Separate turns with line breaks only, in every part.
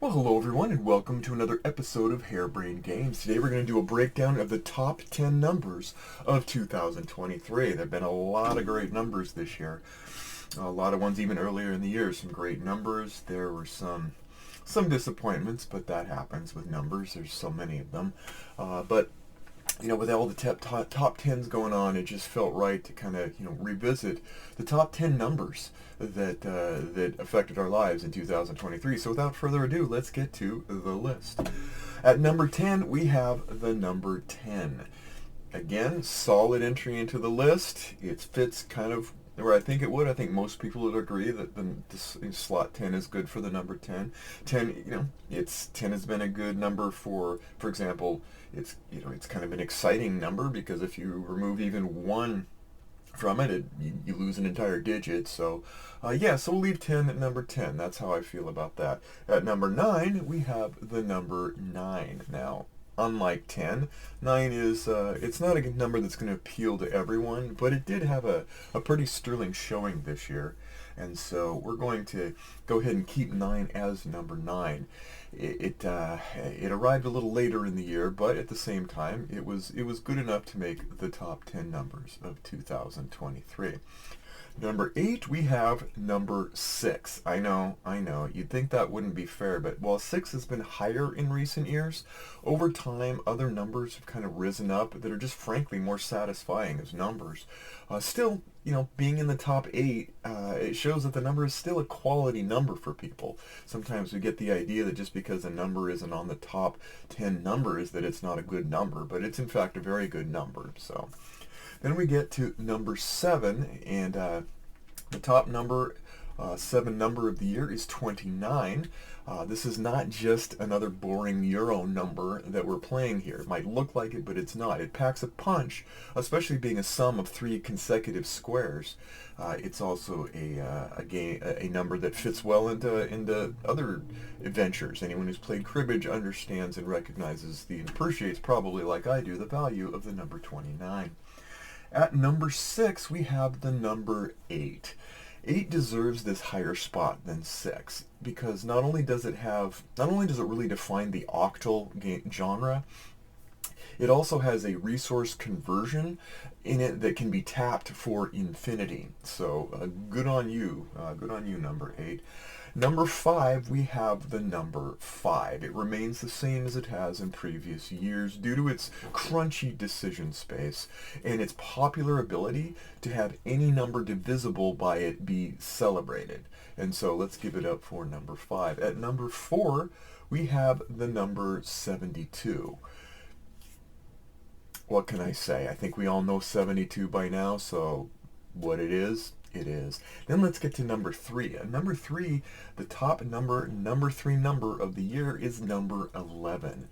Well, hello everyone, and welcome to another episode of Harebrained Games. Today we're going to do a breakdown of the top 10 numbers of 2023. There have been a lot of great numbers this year. A lot of ones even earlier in the year. Some great numbers. There were some disappointments, but that happens with numbers. There's so many of them. But with all the top 10s going on, it just felt right to kind of, revisit the top 10 numbers that affected our lives in 2023. So without further ado, let's get to the list. At number 10, we have the number 10. Again, solid entry into the list. It fits kind of where I think it would. I think most people would agree that the slot 10 is good for the number 10. 10, 10 has been a good number for example, it's kind of an exciting number because if you remove even one from it, you lose an entire digit. So, so we'll leave 10 at number 10. That's how I feel about that. At number 9, we have the number 9. Now, unlike 10, 9 is, it's not a number that's going to appeal to everyone, but it did have a pretty sterling showing this year. And so we're going to go ahead and keep 9 as number 9. It arrived a little later in the year, but at the same time, it was good enough to make the top 10 numbers of 2023. Number 8, we have number 6. I know, you'd think that wouldn't be fair, but while 6 has been higher in recent years, over time, other numbers have kind of risen up that are just frankly more satisfying as numbers. Still, being in the top 8, it shows that the number is still a quality number for people. Sometimes we get the idea that just because a number isn't on the top 10 numbers that it's not a good number, but it's in fact a very good number. So then we get to number 7, and the top number, 7 number of the year is 29. This is not just another boring Euro number that we're playing here. It might look like it, but it's not. It packs a punch, especially being a sum of 3 consecutive squares. It's also a number that fits well into other adventures. Anyone who's played cribbage understands and recognizes and appreciates, probably like I do, the value of the number 29. At number 6, we have the number 8. 8 deserves this higher spot than 6 because not only does it really define the octal genre, it also has a resource conversion in it that can be tapped for infinity. So good on you, number 8. Number 5, we have the number 5. It remains the same as it has in previous years due to its crunchy decision space and its popular ability to have any number divisible by it be celebrated. And so let's give it up for number 5. At number 4, we have the number 72. What can I say? I think we all know 72 by now, so what it is, it is. Then let's get to number 3. At number 3, the top number 3 number of the year is number 11.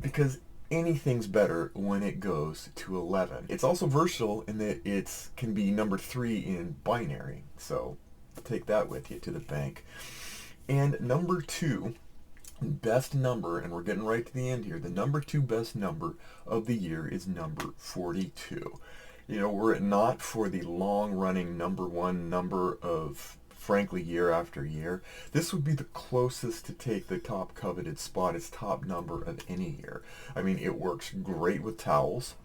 Because anything's better when it goes to 11. It's also versatile in that it can be number 3 in binary. So take that with you to the bank. And number 2, best number, and we're getting right to the end here, the number 2 best number of the year is number 42. Were it not for the long-running number 1 number of, frankly, year after year, this would be the closest to take the top coveted spot as top number of any year. I mean, it works great with towels.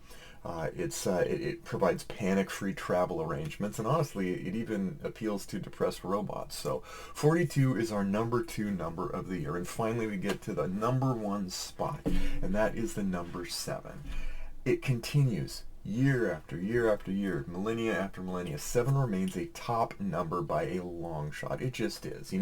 It provides panic-free travel arrangements, and honestly, it even appeals to depressed robots. So 42 is our number 2 number of the year. And finally, we get to the number 1 spot, and that is the number 7. It continues year after year after year, millennia after millennia. 7 remains a top number by a long shot. It just is.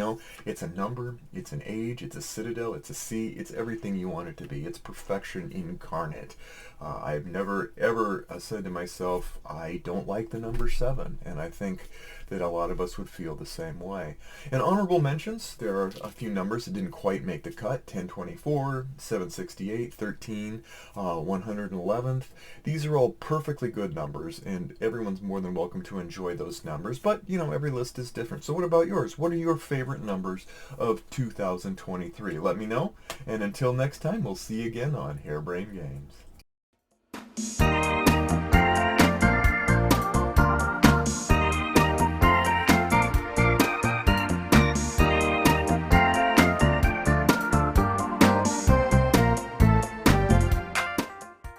It's a number, it's an age, it's a citadel, it's a sea, it's everything you want it to be. It's perfection incarnate. I've never ever said to myself, I don't like the number 7, and I think that a lot of us would feel the same way. In honorable mentions, there are a few numbers that didn't quite make the cut: 1024, 768, 13, 111th. These are all perfectly good numbers, and everyone's more than welcome to enjoy those numbers, but every list is different. So what about yours? What are your favorite numbers of 2023? Let me know, and until next time, we'll see you again on Harebrained Games.